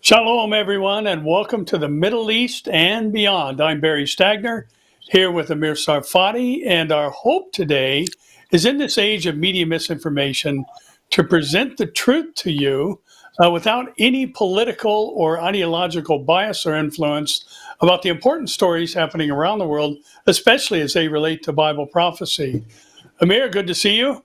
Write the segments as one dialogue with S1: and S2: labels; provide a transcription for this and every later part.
S1: Shalom, everyone, and welcome to the Middle East and beyond. I'm Barry Stagner, here with Amir Sarfati, and our hope today is in this age of media misinformation to present the truth to you without any political or ideological bias or influence about the important stories happening around the world, especially as they relate to Bible prophecy. Amir, good to see you.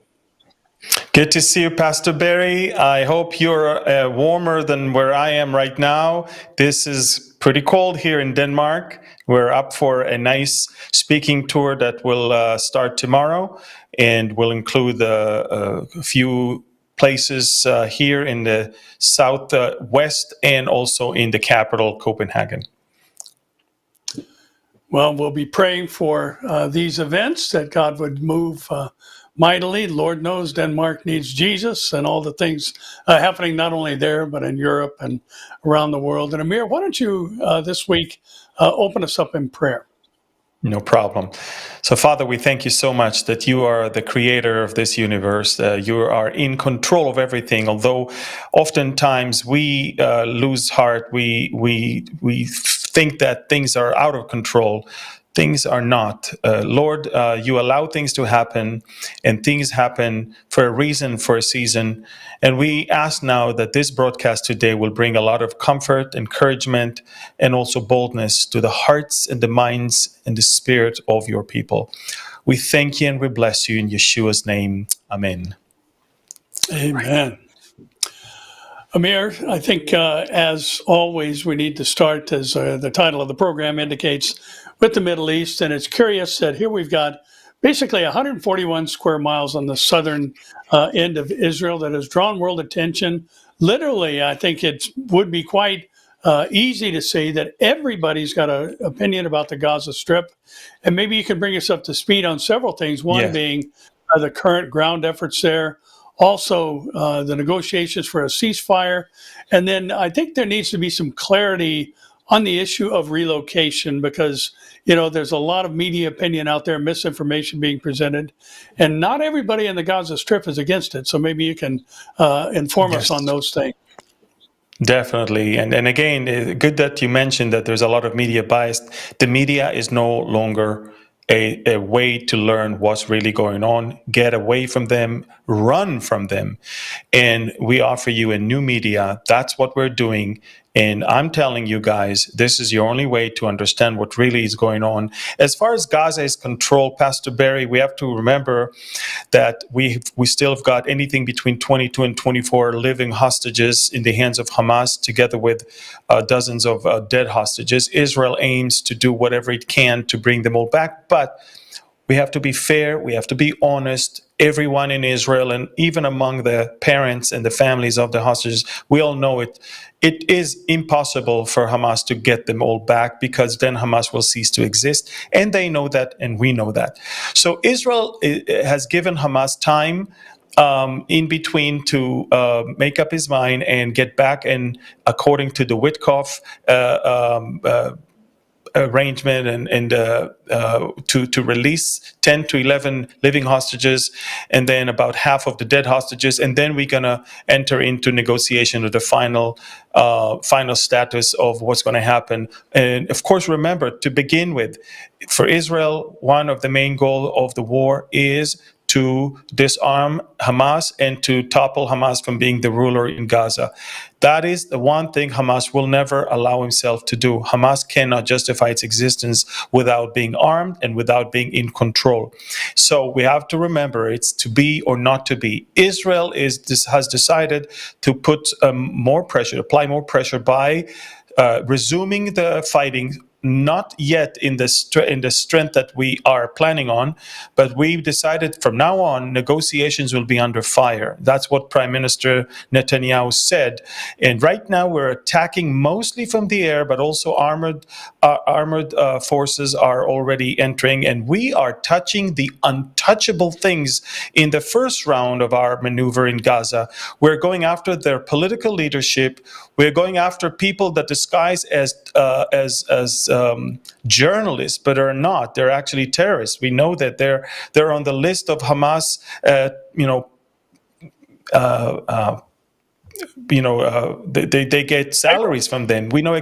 S2: Good to see you, Pastor Barry. I hope you're warmer than where I am right now. This is pretty cold here in Denmark. We're up for a nice speaking tour that will start tomorrow and will include a few places here in the southwest and also in the capital, Copenhagen.
S1: Well, we'll be praying for these events, that God would move mightily. Lord knows Denmark needs Jesus and all the things happening not only there, but in Europe and around the world. And Amir, why don't you this week open us up in prayer?
S2: No problem. So, Father, we thank you so much that you are the creator of this universe. You are in control of everything. Although oftentimes we lose heart, we think that things are out of control. Things are not. Lord, you allow things to happen, and things happen for a reason, for a season. And we ask now that this broadcast today will bring a lot of comfort, encouragement, and also boldness to the hearts and the minds and the spirit of your people. We thank you and we bless you in Yeshua's name. Amen.
S1: Amen. Amir, I think as always, we need to start, as the title of the program indicates, with the Middle East. And it's curious that here we've got basically 141 square miles on the southern end of Israel that has drawn world attention. Literally, I think it would be quite easy to say that everybody's got an opinion about the Gaza Strip. And maybe you can bring us up to speed on several things, one being the current ground efforts there. Also, the negotiations for a ceasefire. And then I think there needs to be some clarity on the issue of relocation because, you know, there's a lot of media opinion out there, misinformation being presented, and not everybody in the Gaza Strip is against it. So maybe you can inform us on those things.
S2: Definitely. And again, good that you mentioned that there's a lot of media bias. The media is no longer a way to learn what's really going on. Get away from them, run from them. And we offer you a new media. That's what we're doing. And I'm telling you guys, this is your only way to understand what really is going on. As far as Gaza is controlled, Pastor Barry, we have to remember that we still have got anything between 22 and 24 living hostages in the hands of Hamas, together with dozens of dead hostages. Israel aims to do whatever it can to bring them all back, but we have to be fair, we have to be honest. Everyone in Israel, and even among the parents and the families of the hostages, we all know it is impossible for Hamas to get them all back, because then Hamas will cease to exist. And they know that, and we know that. So Israel has given Hamas time in between to make up his mind and get back. And according to the Witkoff arrangement and to release 10 to 11 living hostages, and then about half of the dead hostages, and then we're going to enter into negotiation of the final status of what's going to happen. And of course, remember, to begin with, for Israel, one of the main goals of the war is to disarm Hamas and to topple Hamas from being the ruler in Gaza. That is the one thing Hamas will never allow himself to do. Hamas cannot justify its existence without being armed and without being in control. So we have to remember, it's to be or not to be. Israel has decided to put more pressure, apply more pressure by resuming the fighting. Not yet in the strength that we are planning on, but we've decided from now on negotiations will be under fire. That's what Prime Minister Netanyahu said. And right now we're attacking mostly from the air, but also armored forces are already entering, and we are touching the untouchable things in the first round of our maneuver in Gaza. We're going after their political leadership. We're going after people that disguise as journalists, but are not. They're actually terrorists. We know that they're on the list of Hamas, they get salaries from them. We know,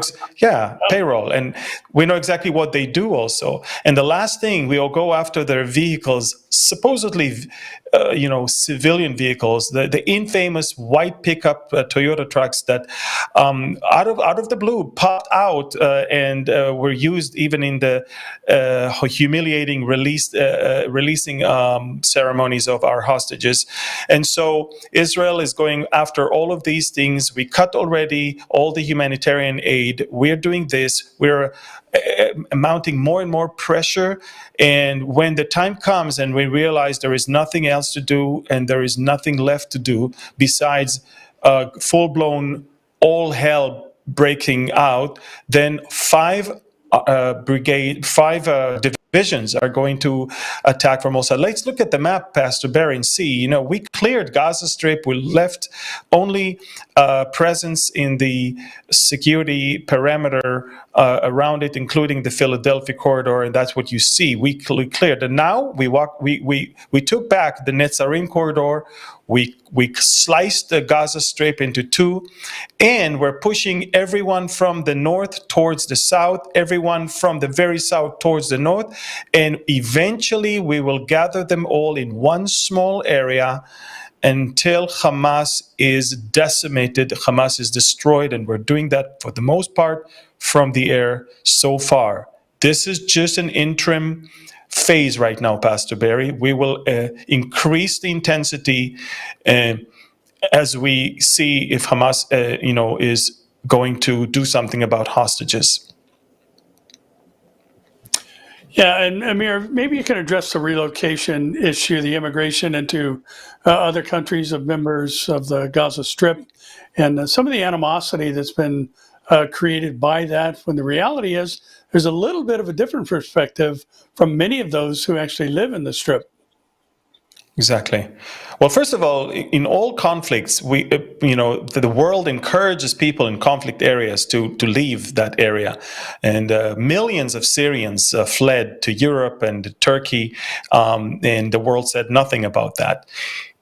S2: payroll, and we know exactly what they do also. And the last thing, we'll go after their vehicles, supposedly, civilian vehicles, the infamous white pickup Toyota trucks that, out of the blue, popped out and were used even in the humiliating releasing ceremonies of our hostages. And so Israel is going after all of these things. We cut already all the humanitarian aid. We're doing this. We're mounting more and more pressure. And when the time comes and we realize there is nothing else to do and there is nothing left to do besides full-blown all hell breaking out, then five divisions are going to attack from all sides. Let's look at the map, Pastor Barry, and see. We cleared Gaza Strip. We left only presence in the security perimeter around it, including the Philadelphia corridor, and that's what you see. We cleared. And now we took back the Netzarim corridor. We sliced the Gaza Strip into two, and we're pushing everyone from the north towards the south, everyone from the very south towards the north, and eventually we will gather them all in one small area until Hamas is decimated, Hamas is destroyed, and we're doing that for the most part from the air so far. This is just an interim phase right now, Pastor Barry. We will increase the intensity as we see if Hamas, is going to do something about hostages.
S1: Yeah, and Amir, maybe you can address the relocation issue, the immigration into other countries of members of the Gaza Strip, and some of the animosity that's been created by that, when the reality is there's a little bit of a different perspective from many of those who actually live in the Strip.
S2: Exactly. Well, first of all, in all conflicts, the world encourages people in conflict areas to leave that area, and millions of Syrians fled to Europe and Turkey, and the world said nothing about that.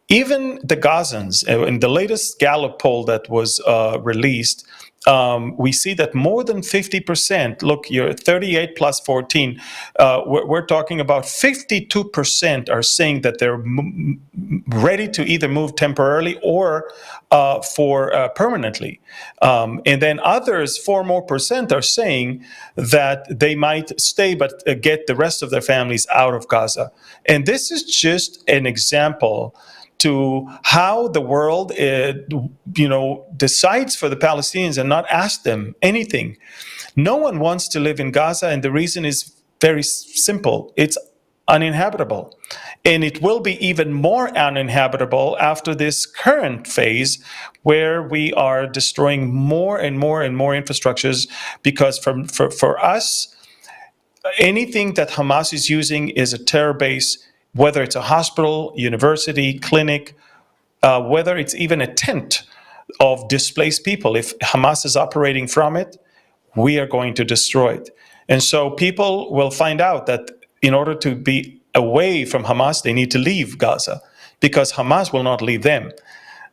S2: Even the Gazans, in the latest Gallup poll that was released, we see that more than 50%, look, you're 38 plus 14, we're talking about 52% are saying that they're ready to either move temporarily or for permanently. And then others, 4% more, are saying that they might stay but get the rest of their families out of Gaza. And this is just an example to how the world, decides for the Palestinians and not ask them anything. No one wants to live in Gaza, and the reason is very simple. It's uninhabitable. And it will be even more uninhabitable after this current phase where we are destroying more and more and more infrastructures, because for us, anything that Hamas is using is a terror base, whether it's a hospital, university, clinic, whether it's even a tent of displaced people. If Hamas is operating from it, we are going to destroy it. And so people will find out that in order to be away from Hamas, they need to leave Gaza, because Hamas will not leave them.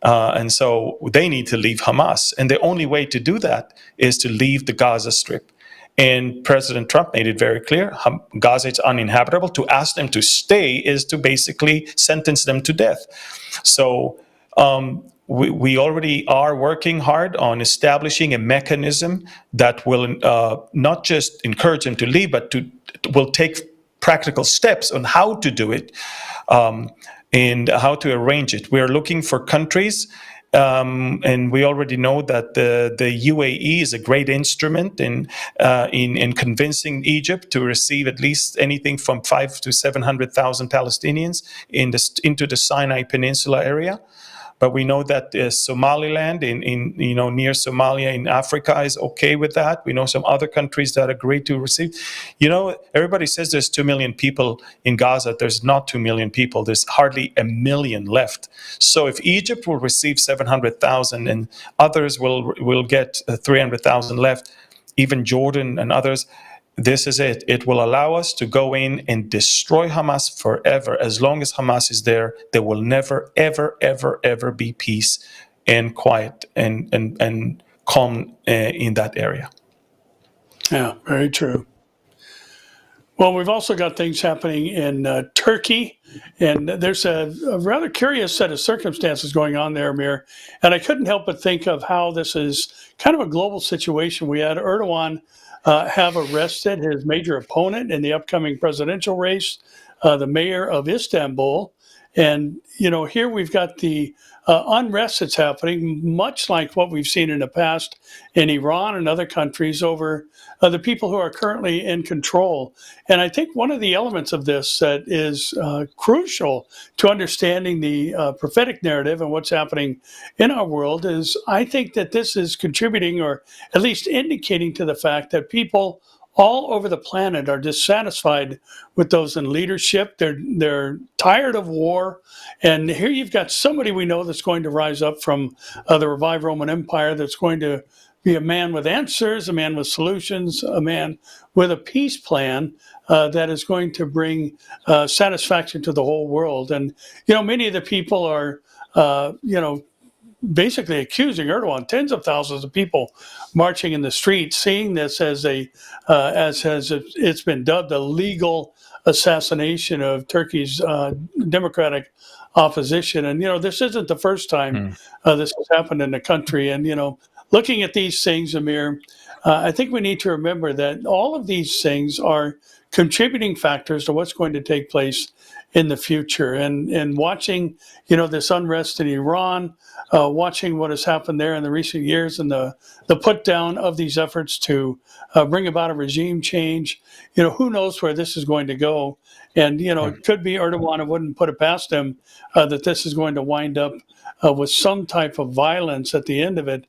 S2: And so they need to leave Hamas. And the only way to do that is to leave the Gaza Strip. And President Trump made it very clear, Gaza is uninhabitable. To ask them to stay is to basically sentence them to death. So we already are working hard on establishing a mechanism that will not just encourage them to leave, but will take practical steps on how to do it and how to arrange it. We are looking for countries. And we already know that the UAE is a great instrument in convincing Egypt to receive at least anything from 500,000 to 700,000 Palestinians into the Sinai Peninsula area. But we know that Somaliland, near Somalia in Africa, is okay with that. We know some other countries that agree to receive. Everybody says there's 2 million people in Gaza. There's not 2 million people. There's hardly 1 million left. So if Egypt will receive 700,000 and others will get 300,000 left, even Jordan and others, this is it. It will allow us to go in and destroy Hamas forever. As long as Hamas is there, there will never, ever, ever, ever be peace and quiet and calm in that area.
S1: Yeah, very true. Well, we've also got things happening in Turkey, and there's a rather curious set of circumstances going on there, Amir. And I couldn't help but think of how this is kind of a global situation. We had Erdogan have arrested his major opponent in the upcoming presidential race, the mayor of Istanbul. And, here we've got the unrest that's happening, much like what we've seen in the past in Iran and other countries over the people who are currently in control. And I think one of the elements of this that is crucial to understanding the prophetic narrative and what's happening in our world is I think that this is contributing or at least indicating to the fact that people all over the planet are dissatisfied with those in leadership. They're tired of war, and here you've got somebody we know that's going to rise up from the revived Roman Empire. That's going to be a man with answers, a man with solutions, a man with a peace plan that is going to bring satisfaction to the whole world. And many of the people are basically accusing Erdogan, tens of thousands of people marching in the streets, seeing this as it's been dubbed a legal assassination of Turkey's democratic opposition. And this isn't the first time this has happened in the country. And looking at these things, Amir, I think we need to remember that all of these things are contributing factors to what's going to take place in the future. And watching, this unrest in Iran, watching what has happened there in the recent years and the put down of these efforts to bring about a regime change, who knows where this is going to go. And, it could be Erdogan, I wouldn't put it past him, that this is going to wind up with some type of violence at the end of it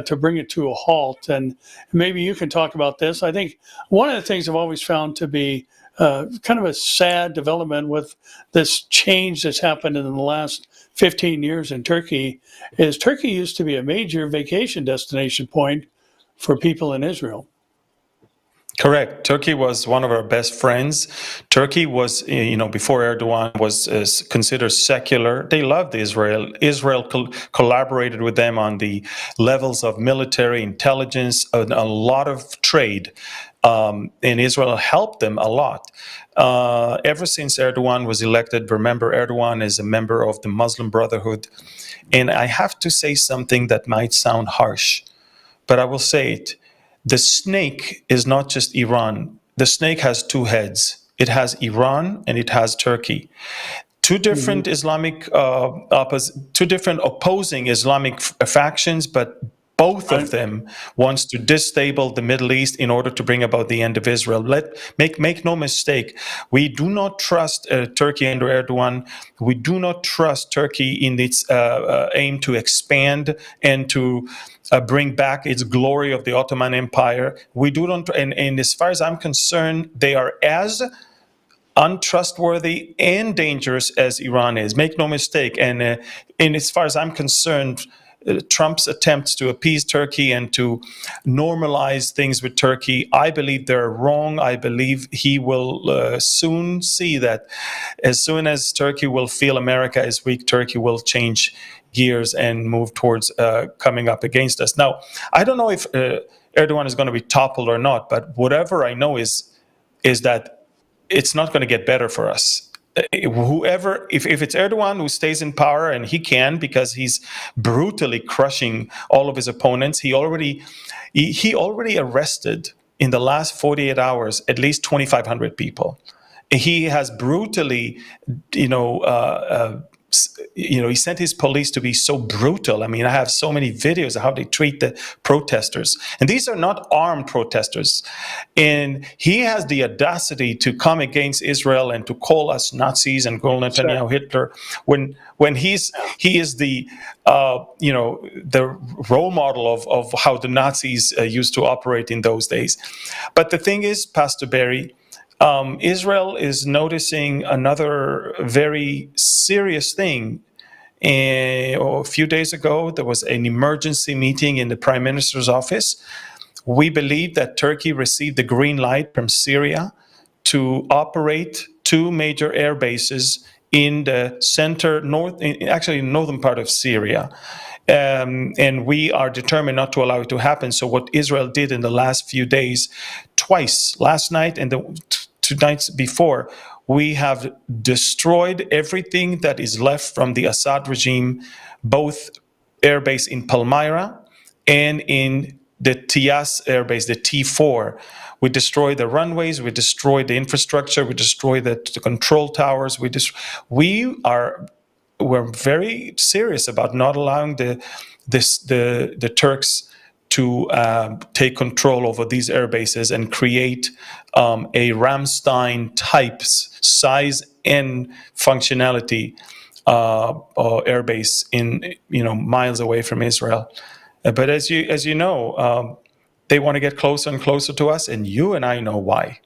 S1: to bring it to a halt. And maybe you can talk about this. I think one of the things I've always found to be kind of a sad development with this change that's happened in the last 15 years in Turkey is Turkey used to be a major vacation destination point for people in Israel.
S2: Correct. Turkey was one of our best friends. Turkey was, before Erdogan was considered secular. They loved Israel. Israel collaborated with them on the levels of military intelligence, a lot of trade. And Israel helped them a lot. Ever since Erdogan was elected, remember, Erdogan is a member of the Muslim Brotherhood. And I have to say something that might sound harsh, but I will say it. The snake is not just Iran. The snake has two heads. It has Iran and it has Turkey. Two different two different opposing Islamic factions, but both of them wants to destabilize the Middle East in order to bring about the end of Israel. Make no mistake, we do not trust Turkey under Erdogan. We do not trust Turkey in its aim to expand and to bring back its glory of the Ottoman Empire. We do not, and as far as I'm concerned, they are as untrustworthy and dangerous as Iran is. Make no mistake. And as far as I'm concerned, Trump's attempts to appease Turkey and to normalize things with Turkey, I believe they're wrong. I believe he will soon see that as soon as Turkey will feel America is weak, Turkey will change gears and move towards coming up against us. Now, I don't know if Erdogan is going to be toppled or not, but whatever I know is that it's not going to get better for us. Whoever, if it's Erdogan who stays in power, and he can because he's brutally crushing all of his opponents, he already arrested in the last 48 hours at least 2,500 people. He has brutally, he sent his police to be so brutal. I mean, I have so many videos of how they treat the protesters. And these are not armed protesters. And he has the audacity to come against Israel and to call us Nazis and call Netanyahu Hitler when he is the the role model of how the Nazis used to operate in those days. But the thing is, Pastor Barry, Israel is noticing another very serious thing. A few days ago, there was an emergency meeting in the Prime Minister's office. We believe that Turkey received the green light from Syria to operate two major air bases in the northern part of Syria. And we are determined not to allow it to happen. So what Israel did in the last few days, twice, last night and the 2 nights before, we have destroyed everything that is left from the Assad regime, both airbase in Palmyra and in the Tias airbase, the T4. We destroy the runways, we destroy the infrastructure, we destroy the control towers. We're very serious about not allowing the Turks to take control over these air bases and create a Ramstein type size and functionality air base in miles away from Israel. But as you know, they want to get closer and closer to us, and you and I know why.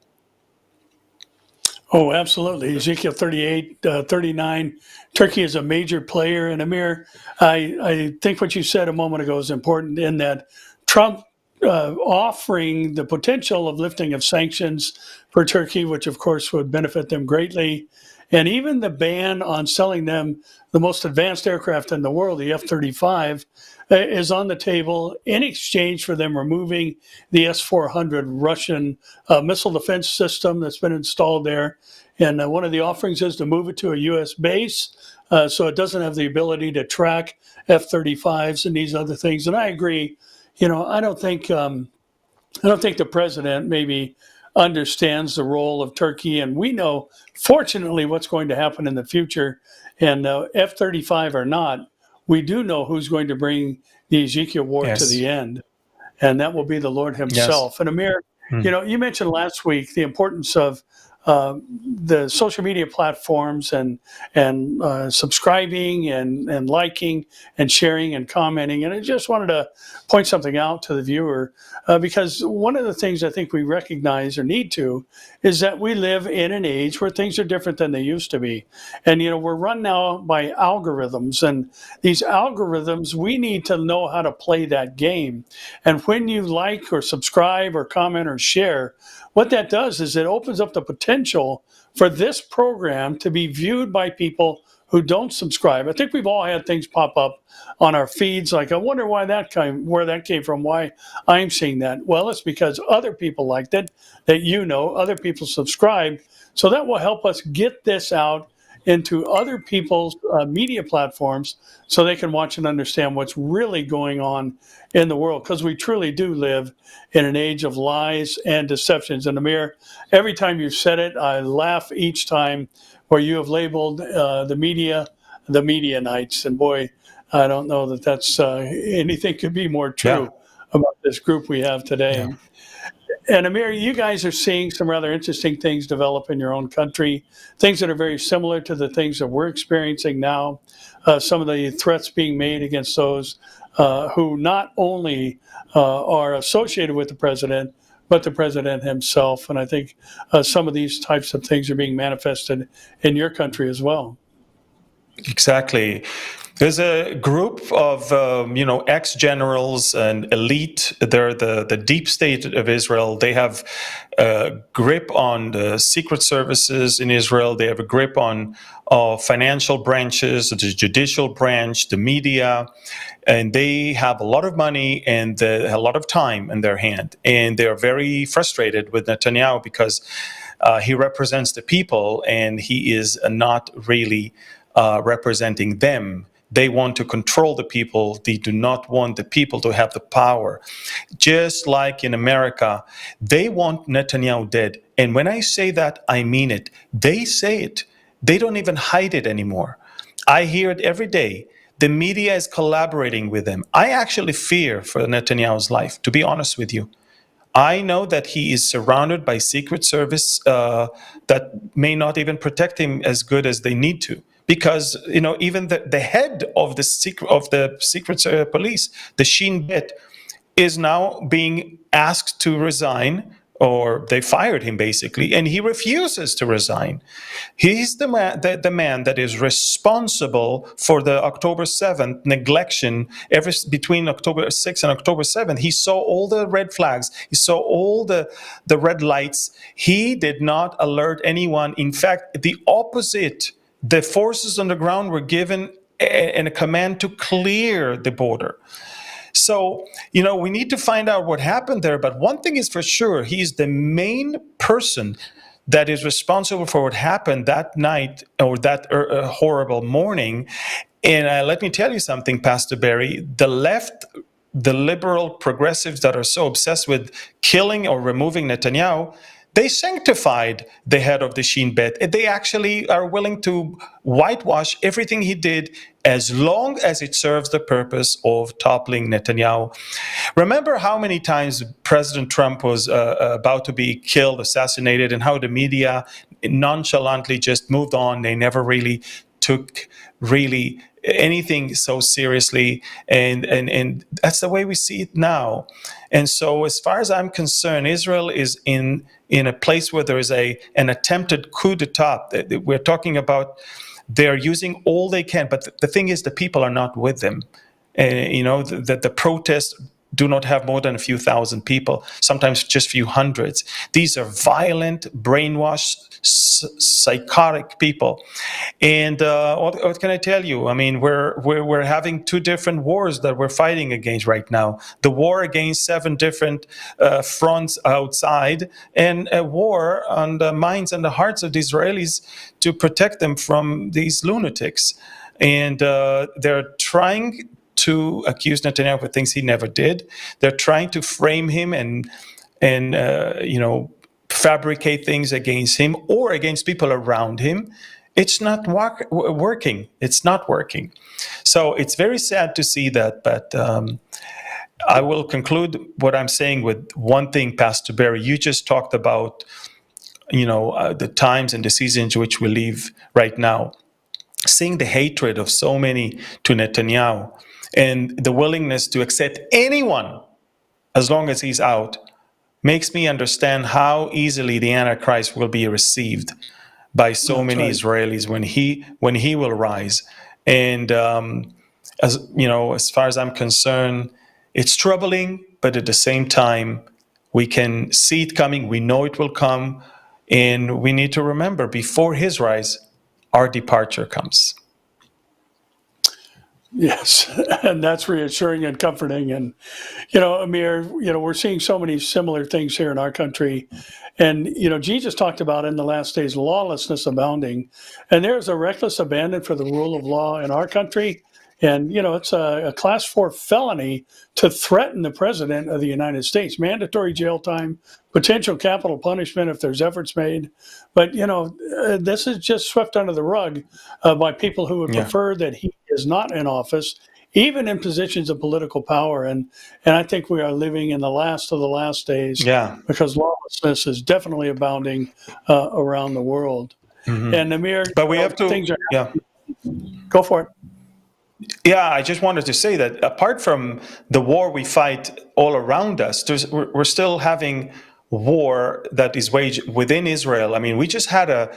S1: Oh, absolutely. Ezekiel 38, 39, Turkey is a major player. And Amir, I think what you said a moment ago is important in that Trump offering the potential of lifting of sanctions for Turkey, which of course would benefit them greatly, and even the ban on selling them the most advanced aircraft in the world, the F-35, is on the table in exchange for them removing the S-400 Russian missile defense system that's been installed there. And one of the offerings is to move it to a U.S. base so it doesn't have the ability to track F-35s and these other things. And I agree. I don't think the president maybe understands the role of Turkey, and we know, fortunately, what's going to happen in the future. And F-35 or not, we do know who's going to bring the Ezekiel war to the end, and that will be the Lord Himself. Yes. And Amir, you mentioned last week the importance of the social media platforms and subscribing and liking and sharing and commenting. And I just wanted to point something out to the viewer because one of the things I think we recognize or need to is that we live in an age where things are different than they used to be. And, we're run now by algorithms, and these algorithms, we need to know how to play that game. And when you like or subscribe or comment or share, what that does is it opens up the potential for this program to be viewed by people who don't subscribe. I think we've all had things pop up on our feeds like, I wonder where that came from, why I'm seeing that. Well, it's because other people liked it, that other people subscribe. So that will help us get this out into other people's media platforms so they can watch and understand what's really going on in the world, because we truly do live in an age of lies and deceptions. And Amir, every time you've said it, I laugh each time where you have labeled the media Knights. And boy, I don't know that that's anything could be more true about this group we have today. Yeah. And Amir, you guys are seeing some rather interesting things develop in your own country, things that are very similar to the things that we're experiencing now. Some of the threats being made against those who not only are associated with the president, but the president himself. And I think some of these types of things are being manifested in your country as well.
S2: Exactly. There's a group of ex-generals and elite. They're the deep state of Israel. They have a grip on the secret services in Israel. They have a grip on financial branches, the judicial branch, the media, and they have a lot of money and a lot of time in their hand. And they're very frustrated with Netanyahu because he represents the people and he is not really representing them. They want to control the people. They do not want the people to have the power. Just like in America, they want Netanyahu dead. And when I say that, I mean it. They say it. They don't even hide it anymore. I hear it every day. The media is collaborating with them. I actually fear for Netanyahu's life, to be honest with you. I know that he is surrounded by Secret Service that may not even protect him as good as they need to. Because even the head of the secret police, the Shin Bet, is now being asked to resign, or they fired him basically, and he refuses to resign. He's the man that is responsible for the October 7th neglection. Between October 6th and October 7th, he saw all the red flags. He saw all the red lights. He did not alert anyone. In fact, the opposite. the forces on the ground were given a command to clear the border. So, we need to find out what happened there. But one thing is for sure, he's the main person that is responsible for what happened that night or that horrible morning. And let me tell you something, Pastor Barry, the left, the liberal progressives that are so obsessed with killing or removing Netanyahu, they sanctified the head of the Shin Bet. They actually are willing to whitewash everything he did as long as it serves the purpose of toppling Netanyahu. Remember how many times President Trump was about to be killed, assassinated, and how the media nonchalantly just moved on. They never really took anything so seriously, and that's the way we see it now. And so, as far as I'm concerned, Israel is in a place where there is an attempted coup d'etat. We're talking about they're using all they can, but the thing is, the people are not with them. That the protests do not have more than a few thousand people, sometimes just a few hundreds. These are violent, brainwashed, psychotic people. And what can I tell you? I mean, we're having two different wars that we're fighting against right now. The war against 7 different fronts outside, and a war on the minds and the hearts of the Israelis to protect them from these lunatics. And they're trying to accuse Netanyahu for things he never did. They're trying to frame him and fabricate things against him or against people around him. It's not working. It's not working. So it's very sad to see that. But I will conclude what I'm saying with one thing, Pastor Barry. You just talked about the times and the seasons which we live right now. Seeing the hatred of so many to Netanyahu and the willingness to accept anyone as long as he's out makes me understand how easily the Antichrist will be received by so many Israelis when he will rise. And as far as I'm concerned, it's troubling, but at the same time, we can see it coming. We know it will come, and we need to remember before his rise, our departure comes.
S1: Yes, and that's reassuring and comforting. And, Amir, we're seeing so many similar things here in our country. And, Jesus talked about in the last days, lawlessness abounding. And there's a reckless abandon for the rule of law in our country. And, it's a class 4 felony to threaten the president of the United States. Mandatory jail time, potential capital punishment if there's efforts made. But, this is just swept under the rug by people who would prefer that he is not in office, even in positions of political power. And I think we are living in the last of the last days because lawlessness is definitely abounding around the world. Mm-hmm. And Amir,
S2: but we have to,
S1: things are happening. Go for it.
S2: Yeah, I just wanted to say that apart from the war we fight all around us, we're still having war that is waged within Israel. I mean, we just had a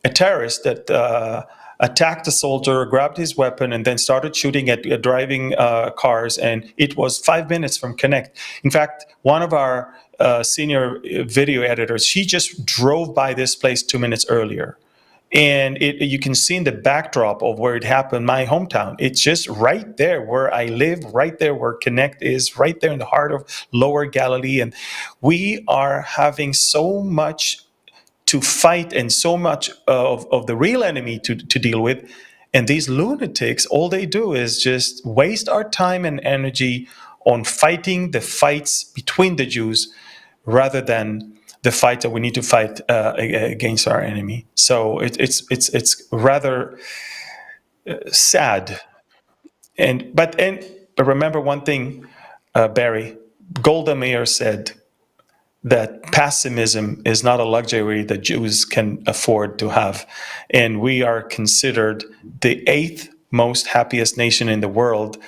S2: terrorist that attacked a soldier, grabbed his weapon, and then started shooting at driving cars. And it was 5 minutes from Connect. In fact, one of our senior video editors, she just drove by this place 2 minutes earlier. And you can see in the backdrop of where it happened, my hometown. It's just right there where I live, right there where Connect is, right there in the heart of Lower Galilee. And we are having so much to fight and so much of the real enemy to deal with. And these lunatics, all they do is just waste our time and energy on fighting the fights between the Jews rather than the fight that we need to fight against our enemy. So it's rather sad. But remember one thing, Barry. Golda Meir said that pessimism is not a luxury that Jews can afford to have, and we are considered the 8th most happiest nation in the world,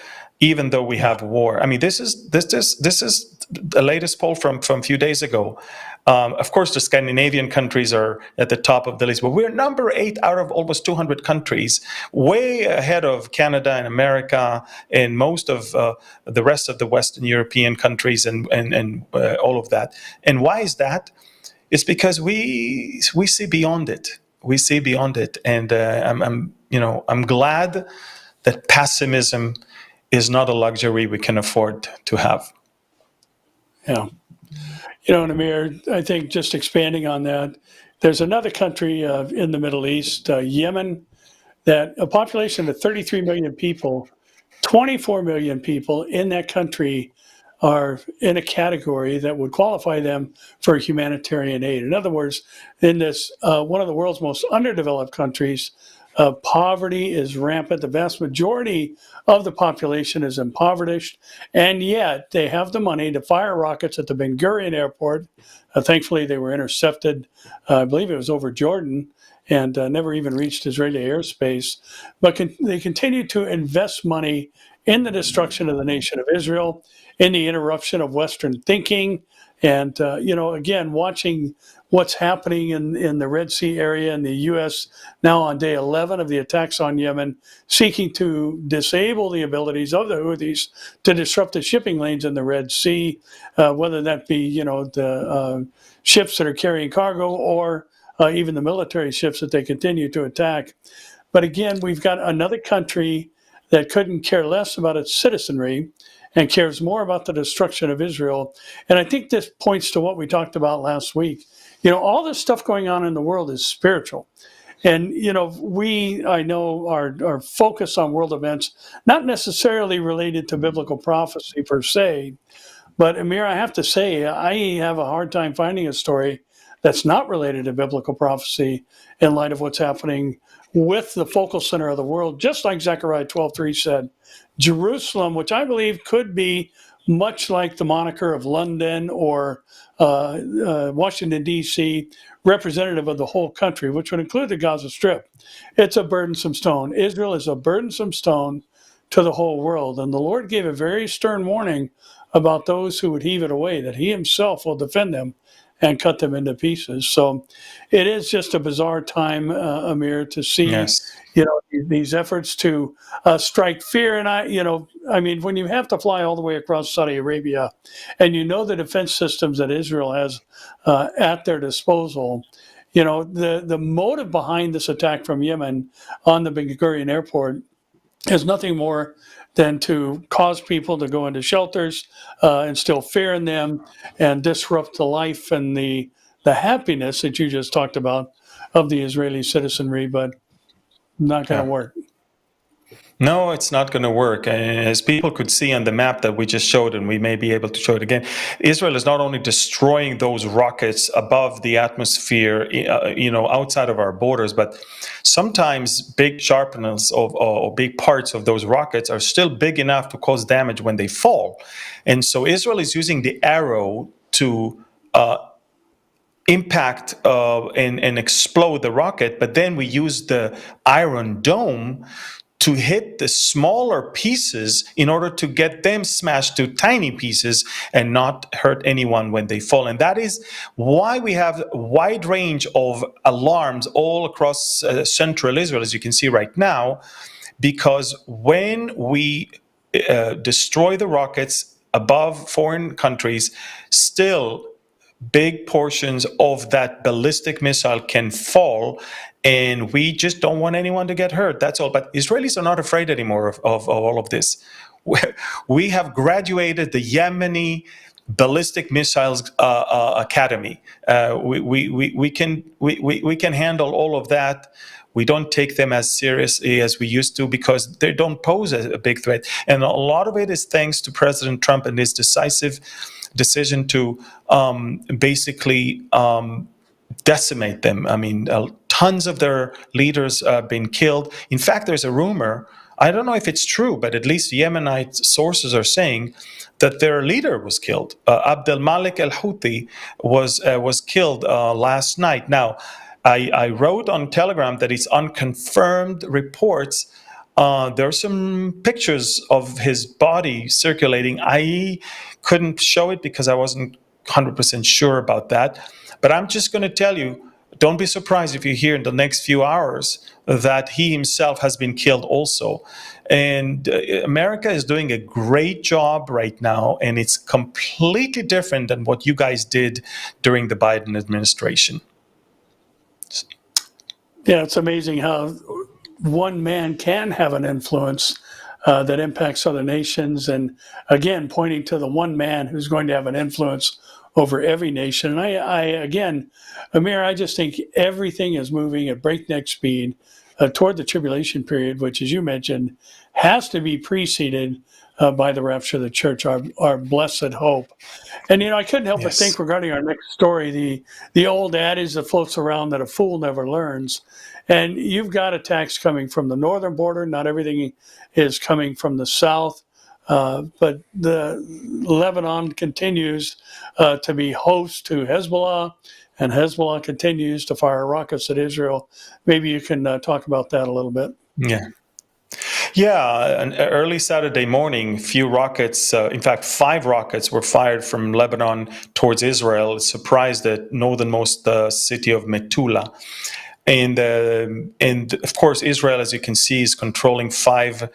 S2: even though we have war. I mean, this is the latest poll from a few days ago. Of course, the Scandinavian countries are at the top of the list, but we're number 8 out of almost 200 countries, way ahead of Canada and America and most of the rest of the Western European countries and all of that. And why is that? It's because we see beyond it. we see beyond it, and I'm glad that pessimism is not a luxury we can afford to have.
S1: Yeah. And Amir, I think just expanding on that, there's another country in the Middle East, Yemen, that a population of 33 million people, 24 million people in that country are in a category that would qualify them for humanitarian aid. In other words, in this one of the world's most underdeveloped countries, poverty is rampant. The vast majority of the population is impoverished, and yet they have the money to fire rockets at the Ben Gurion airport. Thankfully, they were intercepted, I believe it was over Jordan, and never even reached Israeli airspace. But they continue to invest money in the destruction of the nation of Israel, in the interruption of Western thinking, and again, watching what's happening in the Red Sea area in the U.S. now on day 11 of the attacks on Yemen, seeking to disable the abilities of the Houthis to disrupt the shipping lanes in the Red Sea, whether that be the ships that are carrying cargo or even the military ships that they continue to attack. But again, we've got another country that couldn't care less about its citizenry and cares more about the destruction of Israel. And I think this points to what we talked about last week. All this stuff going on in the world is spiritual. And, I know our focus on world events, not necessarily related to biblical prophecy per se, but Amir, I have to say, I have a hard time finding a story that's not related to biblical prophecy in light of what's happening with the focal center of the world, just like Zechariah 12:3 said. Jerusalem, which I believe could be much like the moniker of London or Washington, D.C., representative of the whole country, which would include the Gaza Strip. It's a burdensome stone. Israel is a burdensome stone to the whole world. And the Lord gave a very stern warning about those who would heave it away, that he himself will defend them and cut them into pieces. So it is just a bizarre time, Amir, to see
S2: Yes.
S1: these efforts to strike fear. And I mean, when you have to fly all the way across Saudi Arabia, and the defense systems that Israel has at their disposal, the motive behind this attack from Yemen on the Ben Gurion airport is nothing more than to cause people to go into shelters, instill fear in them, and disrupt the life and the happiness that you just talked about of the Israeli citizenry, but not going to work.
S2: No, it's not going to work. And as people could see on the map that we just showed, and we may be able to show it again, Israel is not only destroying those rockets above the atmosphere, outside of our borders, but sometimes big sharpness or big parts of those rockets are still big enough to cause damage when they fall. And so Israel is using the arrow to impact and explode the rocket, but then we use the Iron Dome to hit the smaller pieces in order to get them smashed to tiny pieces and not hurt anyone when they fall. And that is why we have a wide range of alarms all across central Israel, as you can see right now, because when we destroy the rockets above foreign countries, still big portions of that ballistic missile can fall, and we just don't want anyone to get hurt. That's all. But Israelis are not afraid anymore of all of this. We have graduated the Yemeni ballistic missiles academy. We can handle all of that. We don't take them as seriously as we used to because they don't pose a big threat. And a lot of it is thanks to President Trump and his decisive decision to basically decimate them. I mean, tons of their leaders have been killed. In fact, there's a rumor, I don't know if it's true, but at least Yemenite sources are saying that their leader was killed. Abdel Malik al-Houthi was killed last night. Now, I wrote on Telegram that it's unconfirmed reports. There are some pictures of his body circulating. I couldn't show it because I wasn't 100% sure about that. But I'm just going to tell you, don't be surprised if you hear in the next few hours that he himself has been killed also. And America is doing a great job right now, and it's completely different than what you guys did during the Biden administration.
S1: Yeah, it's amazing how one man can have an influence that impacts other nations. And again, pointing to the one man who's going to have an influence over every nation. And again, Amir, I just think everything is moving at breakneck speed toward the tribulation period, which, as you mentioned, has to be preceded by the rapture of the church, our blessed hope. And I couldn't help but think
S2: Yes.
S1: regarding our next story, the old adage that floats around that a fool never learns. And you've got attacks coming from the northern border. Not everything is coming from the south, but the Lebanon continues to be host to Hezbollah, and Hezbollah continues to fire rockets at Israel. Maybe you can talk about that a little bit.
S2: Yeah. Yeah, early Saturday morning, few rockets, in fact, 5 rockets were fired from Lebanon towards Israel. It surprised the northernmost city of Metula. And of course, Israel, as you can see, is controlling 5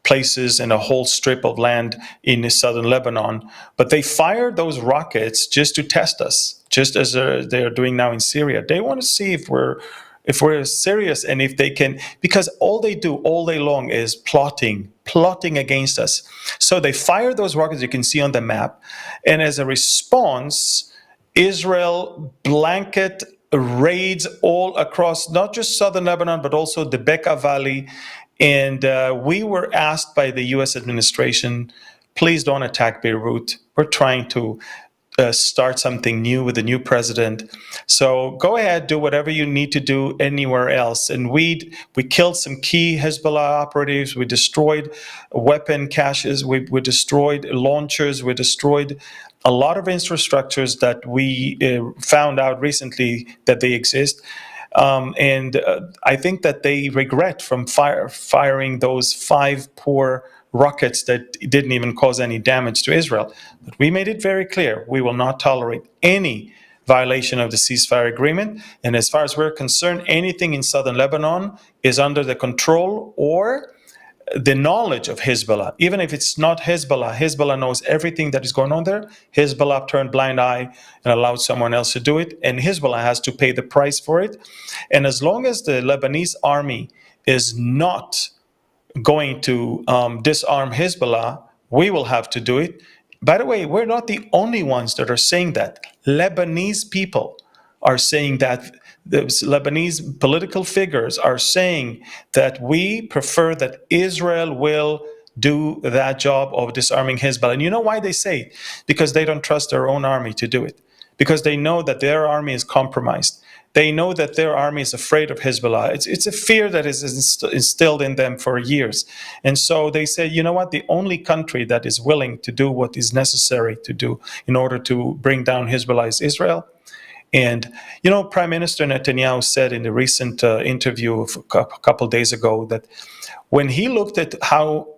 S2: places and a whole strip of land in southern Lebanon. But they fired those rockets just to test us, just as they're doing now in Syria. They want to see if we're serious and if they can, because all they do all day long is plotting against us. So they fire those rockets you can see on the map, and as a response, Israel blanket raids all across not just southern Lebanon, but also the Bekaa Valley. And we were asked by the US administration, please don't attack Beirut. We're trying to start something new with the new president. So go ahead, do whatever you need to do anywhere else. And we killed some key Hezbollah operatives. We destroyed weapon caches. We destroyed launchers. We destroyed a lot of infrastructures that we found out recently that they exist. And I think that they regret from firing those 5 poor rockets that didn't even cause any damage to Israel. But we made it very clear we will not tolerate any violation of the ceasefire agreement. And as far as we're concerned, anything in southern Lebanon is under the control or the knowledge of Hezbollah. Even if it's not Hezbollah, Hezbollah knows everything that is going on there. Hezbollah turned blind eye and allowed someone else to do it, and Hezbollah has to pay the price for it. And as long as the Lebanese army is not going to disarm Hezbollah, we will have to do it. By the way, we're not the only ones that are saying that. Lebanese people are saying that. The Lebanese political figures are saying that we prefer that Israel will do that job of disarming Hezbollah. And you know why they say it? Because they don't trust their own army to do it. Because they know that their army is compromised. They know that their army is afraid of Hezbollah. It's a fear that is instilled in them for years. And so they say, you know what? The only country that is willing to do what is necessary to do in order to bring down Hezbollah is Israel. And, Prime Minister Netanyahu said in a recent interview a couple of days ago that when he looked at how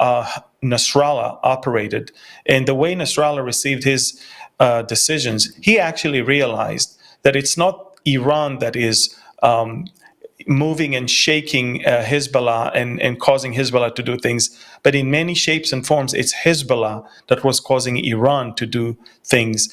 S2: Nasrallah operated and the way Nasrallah received his decisions, he actually realized that it's not Iran that is moving and shaking Hezbollah and causing Hezbollah to do things, but in many shapes and forms, it's Hezbollah that was causing Iran to do things.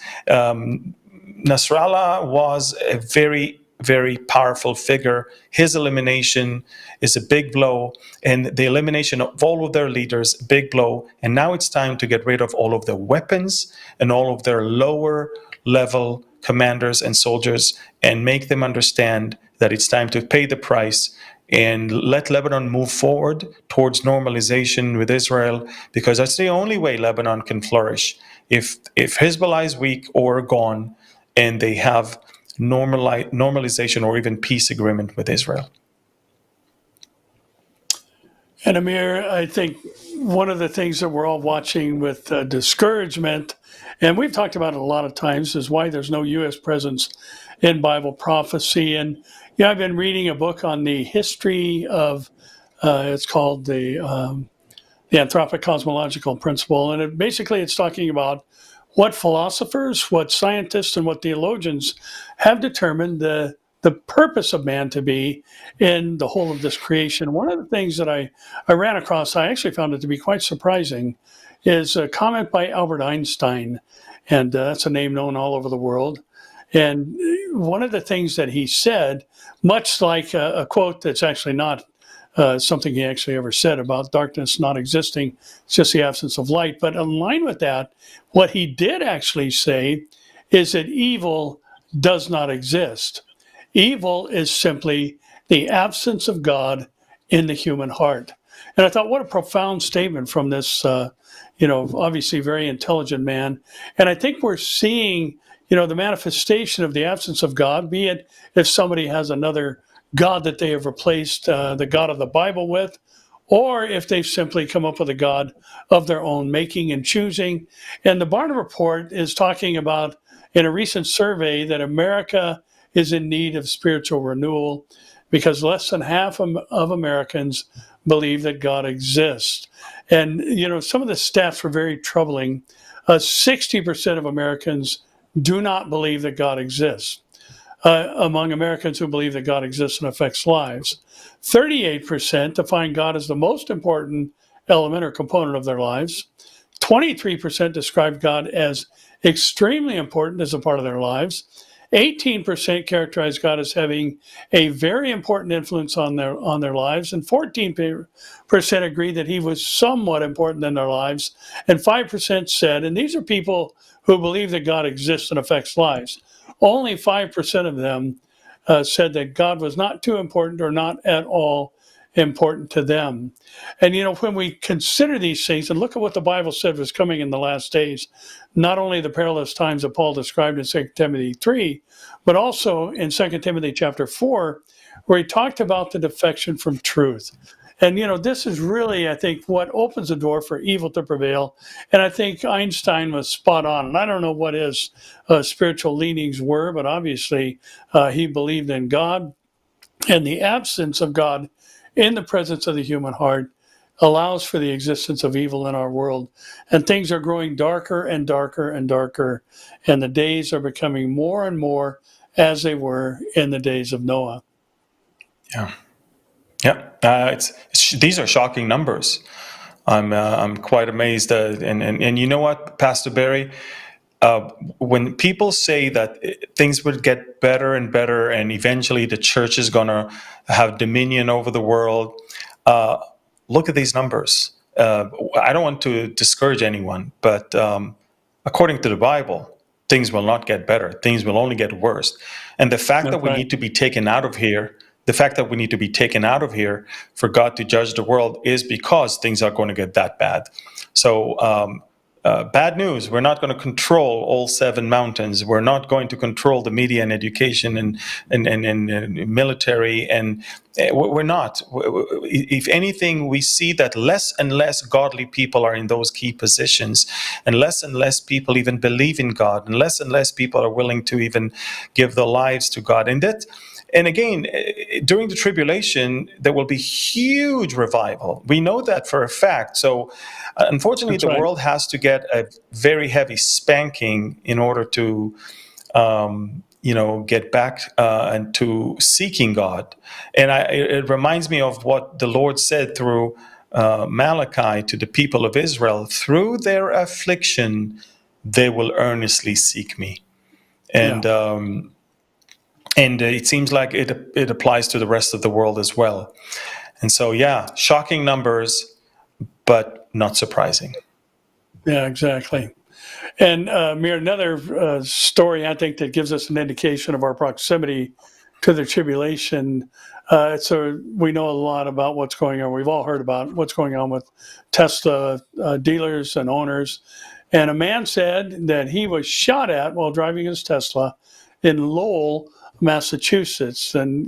S2: Nasrallah was a very, very powerful figure. His elimination is a big blow, and the elimination of all of their leaders, big blow. And now it's time to get rid of all of their weapons and all of their lower level commanders and soldiers and make them understand that it's time to pay the price and let Lebanon move forward towards normalization with Israel, because that's the only way Lebanon can flourish. If Hezbollah is weak or gone, and they have normalization or even peace agreement with Israel.
S1: And Amir, I think one of the things that we're all watching with discouragement, and we've talked about it a lot of times, is why there's no U.S. presence in Bible prophecy. And I've been reading a book on the history of, it's called the Anthropic Cosmological Principle, and basically it's talking about what philosophers, what scientists, and what theologians have determined the purpose of man to be in the whole of this creation. One of the things that I ran across, I actually found it to be quite surprising, is a comment by Albert Einstein, and that's a name known all over the world. And one of the things that he said, much like a quote that's actually not something he actually ever said about darkness not existing, it's just the absence of light. But in line with that, what he did actually say is that evil does not exist. Evil is simply the absence of God in the human heart. And I thought, what a profound statement from this, obviously very intelligent man. And I think we're seeing, the manifestation of the absence of God, be it if somebody has another God that they have replaced the God of the Bible with, or if they've simply come up with a God of their own making and choosing. And the Barna Report is talking about, in a recent survey, that America is in need of spiritual renewal because less than half of Americans believe that God exists. And, some of the stats were very troubling. 60% of Americans do not believe that God exists. Among Americans who believe that God exists and affects lives, 38% define God as the most important element or component of their lives. 23% describe God as extremely important as a part of their lives. 18% characterize God as having a very important influence on their lives, and 14% agree that he was somewhat important in their lives, and 5% said, and these are people who believe that God exists and affects lives, only 5% of them said that God was not too important or not at all important to them. And, when we consider these things and look at what the Bible said was coming in the last days, not only the perilous times that Paul described in 2 Timothy 3, but also in 2 Timothy chapter 4, where he talked about the defection from truth. And, this is really, I think, what opens the door for evil to prevail. And I think Einstein was spot on. And I don't know what his spiritual leanings were, but obviously he believed in God. And the absence of God in the presence of the human heart allows for the existence of evil in our world. And things are growing darker and darker and darker. And the days are becoming more and more as they were in the days of Noah.
S2: Yeah. Yeah, these are shocking numbers. I'm quite amazed, and you know what, Pastor Barry, when people say that things would get better and better, and eventually the church is going to have dominion over the world, look at these numbers. I don't want to discourage anyone, but according to the Bible, things will not get better. Things will only get worse. And the fact that we need to be taken out of here. The fact that we need to be taken out of here for God to judge the world is because things are going to get that bad. So bad news, we're not going to control all 7 mountains. We're not going to control the media and education and military. And we're not. If anything, we see that less and less godly people are in those key positions, and less people even believe in God, and less people are willing to even give their lives to God. And again, during the tribulation, there will be huge revival. We know that for a fact. So, unfortunately,
S1: That's
S2: the
S1: right.
S2: world has to get a very heavy spanking in order to, get back and to seeking God. And it reminds me of what the Lord said through Malachi to the people of Israel: through their affliction, they will earnestly seek me. And
S1: Yeah.
S2: and it seems like it applies to the rest of the world as well. And so, yeah, shocking numbers, but not surprising.
S1: Yeah, exactly. And Mir, another story I think that gives us an indication of our proximity to the tribulation. So we know a lot about what's going on. We've all heard about what's going on with Tesla dealers and owners. And a man said that he was shot at while driving his Tesla in Lowell, Massachusetts. And,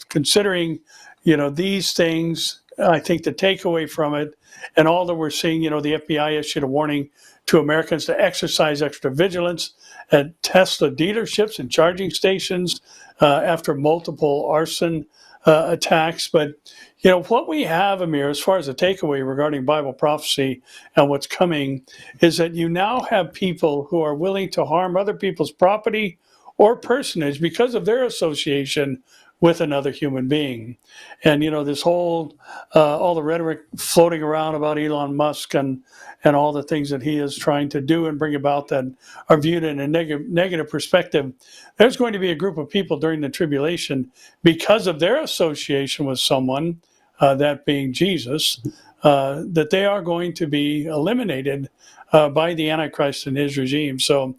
S1: considering, these things, I think the takeaway from it and all that we're seeing, the FBI issued a warning to Americans to exercise extra vigilance at Tesla dealerships and charging stations after multiple arson attacks. But, what we have, Amir, as far as the takeaway regarding Bible prophecy and what's coming, is that you now have people who are willing to harm other people's property or personage because of their association with another human being. And this whole all the rhetoric floating around about Elon Musk and all the things that he is trying to do and bring about that are viewed in a negative perspective. There's going to be a group of people during the tribulation, because of their association with someone, that being Jesus, that they are going to be eliminated by the Antichrist and his regime. So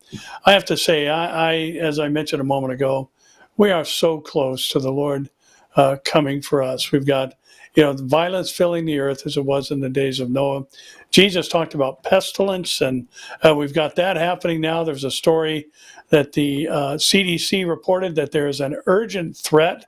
S1: I have to say, as I mentioned a moment ago, we are so close to the Lord coming for us. We've got, the violence filling the earth as it was in the days of Noah. Jesus talked about pestilence, and we've got that happening now. There's a story that the CDC reported that there is an urgent threat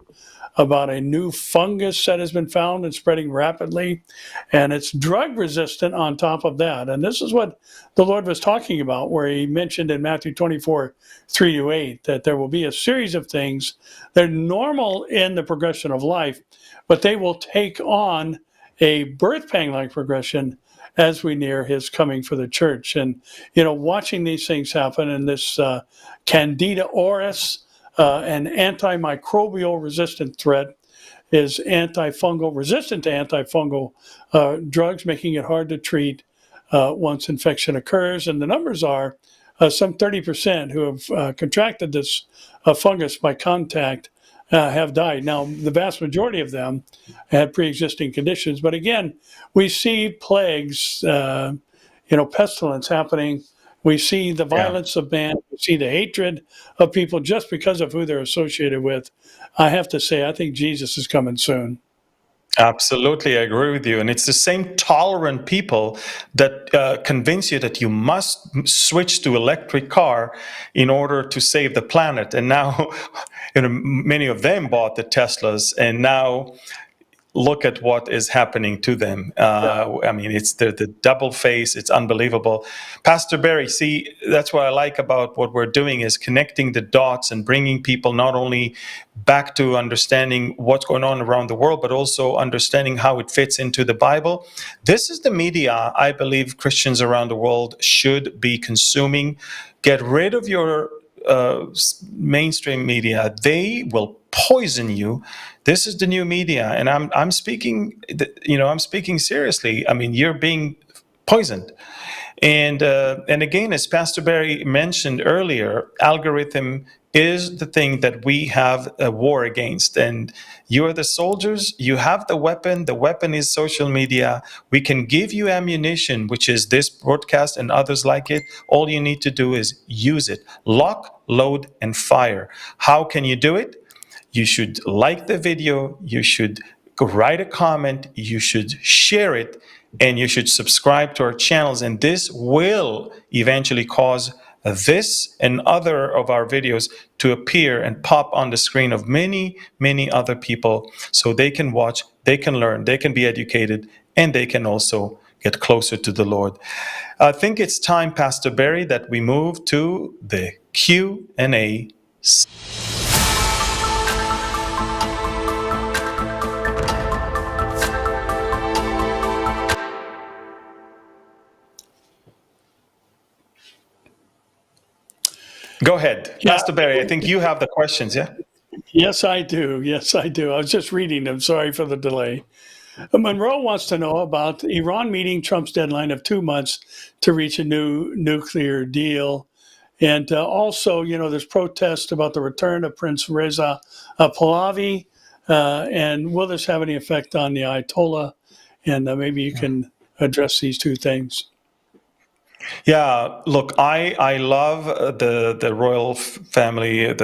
S1: about a new fungus that has been found and spreading rapidly, and it's drug resistant on top of that. And this is what the Lord was talking about, where he mentioned in Matthew 24, 3-8, that there will be a series of things that are normal in the progression of life, but they will take on a birth pang-like progression as we near his coming for the church. And, watching these things happen, and this Candida auris, an antimicrobial resistant threat, is antifungal, resistant to antifungal drugs, making it hard to treat once infection occurs. And the numbers are some 30% who have contracted this fungus by contact have died. Now, the vast majority of them had pre-existing conditions. But again, we see plagues, pestilence happening. We see the violence of man. We see the hatred of people just because of who they're associated with. I have to say, I think Jesus is coming soon.
S2: Absolutely, I agree with you. And it's the same tolerant people that convince you that you must switch to electric car in order to save the planet. And now, many of them bought the Teslas, and now look at what is happening to them. I mean, it's the double face. It's unbelievable. Pastor Barry, see, that's what I like about what we're doing, is connecting the dots and bringing people not only back to understanding what's going on around the world, but also understanding how it fits into the Bible. This is the media I believe Christians around the world should be consuming. Get rid of your mainstream media. They will poison you. This is the new media, and I'm speaking. I'm speaking seriously. I mean, you're being poisoned. And again, as Pastor Barry mentioned earlier, algorithm is the thing that we have a war against. And you are the soldiers, you have the weapon. The weapon is social media. We can give you ammunition, which is this broadcast and others like it. All you need to do is use it. Lock, load, and fire. How can you do it? You should like the video. You should write a comment. You should share it. And you should subscribe to our channels. And this will eventually cause this and other of our videos to appear and pop on the screen of many, many other people, so they can watch, they can learn, they can be educated, and they can also get closer to the Lord. I think it's time, Pastor Barry, that we move to the Q&A. Go ahead, Pastor Barry. I think you have the questions, yeah?
S1: Yes, I do. Yes, I do. I was just reading them. Sorry for the delay. Monroe wants to know about Iran meeting Trump's deadline of 2 months to reach a new nuclear deal. And also, there's protests about the return of Prince Reza Pahlavi. And will this have any effect on the Ayatollah? And maybe you can address these two things.
S2: Yeah, look, I love the royal family of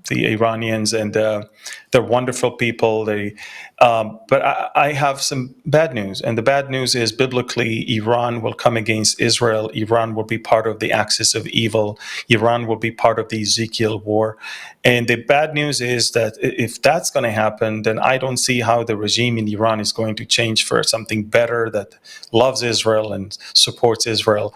S2: the Iranians, and they're wonderful people. But I have some bad news, and the bad news is biblically, Iran will come against Israel. Iran will be part of the axis of evil. Iran will be part of the Ezekiel war. And the bad news is that if that's going to happen, then I don't see how the regime in Iran is going to change for something better that loves Israel and supports Israel.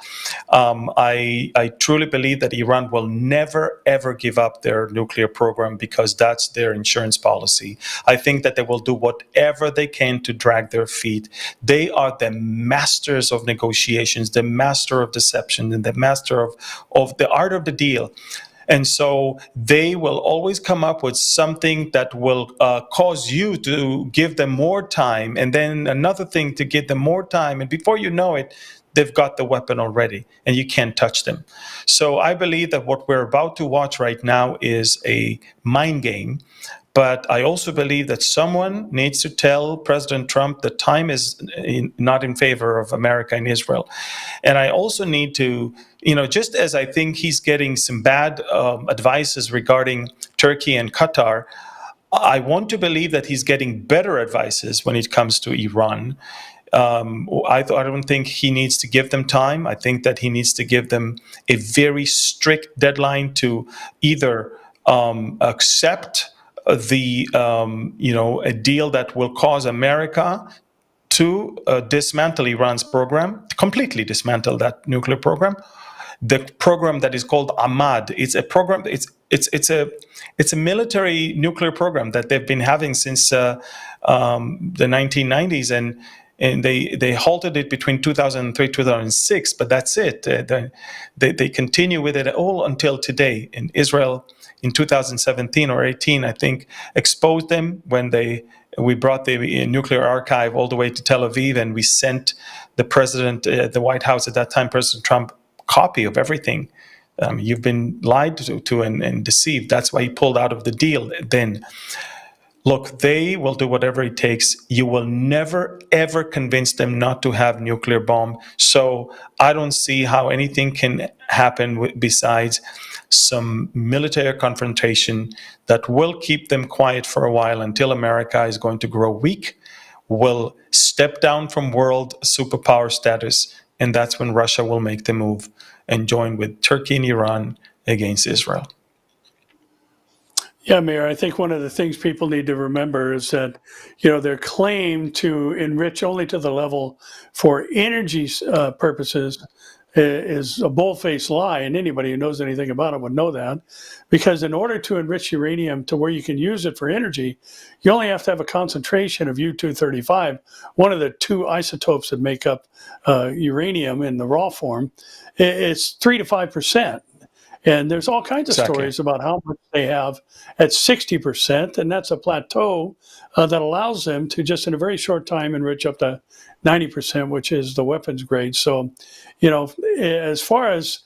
S2: I truly believe that Iran will never, ever give up their nuclear program, because that's their insurance policy. I think that they will do whatever they can to drag their feet. They are the masters of negotiations, the master of deception, and the master of the art of the deal. And so they will always come up with something that will cause you to give them more time, and then another thing to give them more time. And before you know it, they've got the weapon already, and you can't touch them. So I believe that what we're about to watch right now is a mind game. But I also believe that someone needs to tell President Trump that time is not in favor of America and Israel. And I also need to, just as I think he's getting some bad advices regarding Turkey and Qatar, I want to believe that he's getting better advices when it comes to Iran. I don't think he needs to give them time. I think that he needs to give them a very strict deadline to either accept a deal that will cause America to dismantle Iran's program, completely dismantle that nuclear program. The program that is called Ahmad, it's a program. It's a military nuclear program that they've been having since the 1990s, and they halted it between 2003 2006. But that's it. They continue with it all until today. In Israel, in 2017 or 18, I think, exposed them when we brought the nuclear archive all the way to Tel Aviv, and we sent the president, the White House at that time, President Trump, copy of everything. You've been lied to and deceived. That's why he pulled out of the deal then. Look, they will do whatever it takes. You will never, ever convince them not to have nuclear bomb. So I don't see how anything can happen besides some military confrontation that will keep them quiet for a while until America is going to grow weak, will step down from world superpower status, and that's when Russia will make the move and join with Turkey and Iran against Israel.
S1: Yeah, Mayor, I think one of the things people need to remember is that, their claim to enrich only to the level for energy purposes is a bull-faced lie, and anybody who knows anything about it would know that. Because in order to enrich uranium to where you can use it for energy, you only have to have a concentration of U-235, one of the two isotopes that make up uranium in the raw form. It's 3 to 5%. And there's all kinds of stories about how much they have at 60%, and that's a plateau that allows them to just in a very short time enrich up to 90%, which is the weapons grade. So, as far as,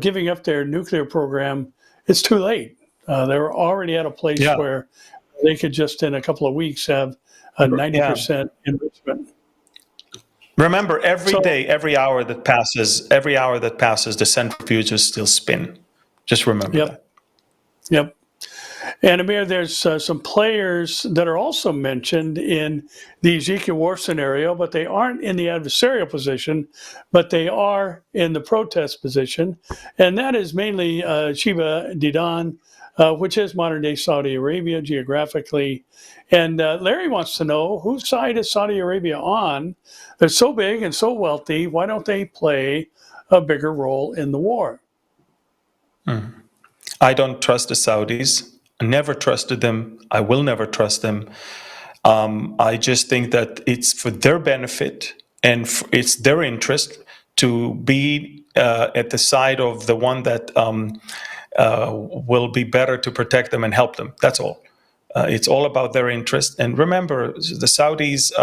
S1: giving up their nuclear program, it's too late. They're already at a place where they could just in a couple of weeks have a 90% enrichment.
S2: Remember, every day, every hour that passes, the centrifuges still spin. Just remember that.
S1: Yep. And Amir, there's some players that are also mentioned in the Ezekiel war scenario, but they aren't in the adversarial position, but they are in the protest position. And that is mainly Sheba Dedan, which is modern-day Saudi Arabia geographically. And Larry wants to know, whose side is Saudi Arabia on? They're so big and so wealthy. Why don't they play a bigger role in the war?
S2: I don't trust the Saudis. I never trusted them. I will never trust them. I just think that it's for their benefit and it's their interest to be at the side of the one that will be better to protect them and help them. That's all. It's all about their interest. And remember, the Saudis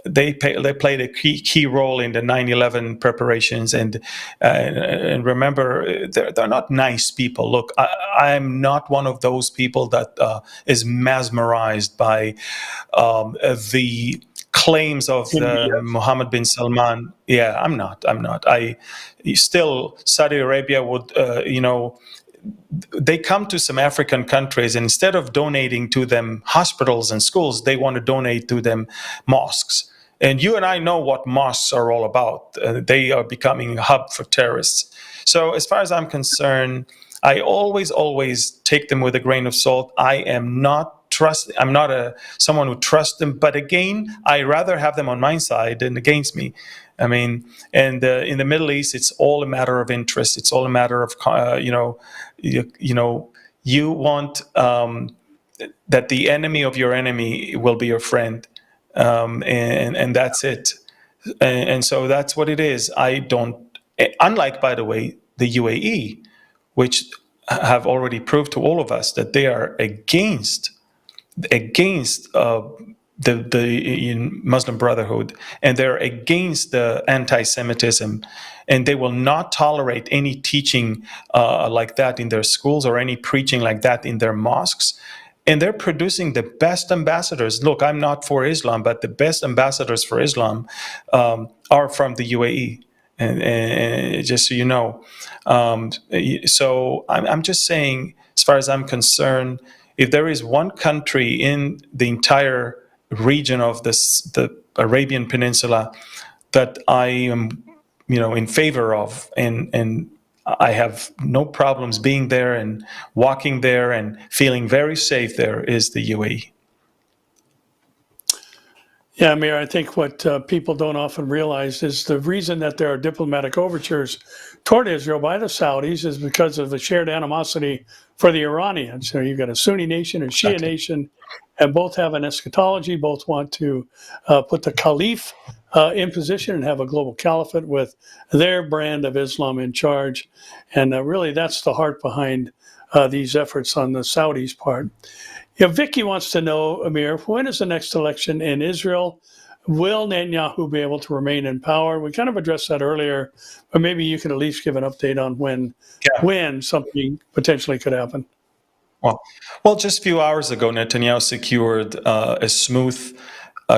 S2: they played a key role in the 9/11 preparations, and remember, they're not nice people. Look, I'm not one of those people that is mesmerized by the claims of Mohammed bin Salman. Yeah, I'm not. Still, Saudi Arabia would, they come to some African countries, and instead of donating to them hospitals and schools, they want to donate to them mosques. And you and I know what mosques are all about. They are becoming a hub for terrorists. So as far as I'm concerned, I always take them with a grain of salt. I'm not someone who trusts them. But again, I rather have them on my side than against me. I mean, and in the Middle East, it's all a matter of interest. It's all a matter of, you want that the enemy of your enemy will be your friend. And that's it. And so that's what it is. Unlike, by the way, the UAE, which have already proved to all of us that they are against the Muslim Brotherhood, and they're against the anti-Semitism, and they will not tolerate any teaching like that in their schools or any preaching like that in their mosques. And they're producing the best ambassadors. Look, I'm not for Islam, but the best ambassadors for Islam are from the UAE. And just so you know, so I'm just saying, as far as I'm concerned, if there is one country in the entire region of the Arabian Peninsula that I am, in favor of, and I have no problems being there and walking there and feeling very safe there, is the UAE.
S1: Yeah, Amir, I think what people don't often realize is the reason that there are diplomatic overtures toward Israel by the Saudis is because of the shared animosity for the Iranians. So you've got a Sunni nation and Shia nation, and both have an eschatology, both want to put the caliph in position and have a global caliphate with their brand of Islam in charge. And really, that's the heart behind these efforts on the Saudis' part. Yeah, Vicky wants to know, Amir, when is the next election in Israel? Will Netanyahu be able to remain in power? We kind of addressed that earlier, but maybe you can at least give an update on when something potentially could happen.
S2: Well, just a few hours ago, Netanyahu secured a smooth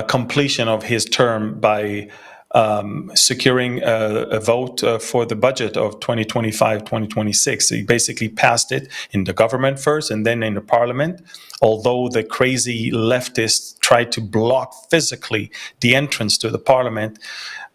S2: completion of his term by securing a vote for the budget of 2025-2026. He basically passed it in the government first and then in the parliament, although the crazy leftists tried to block physically the entrance to the parliament,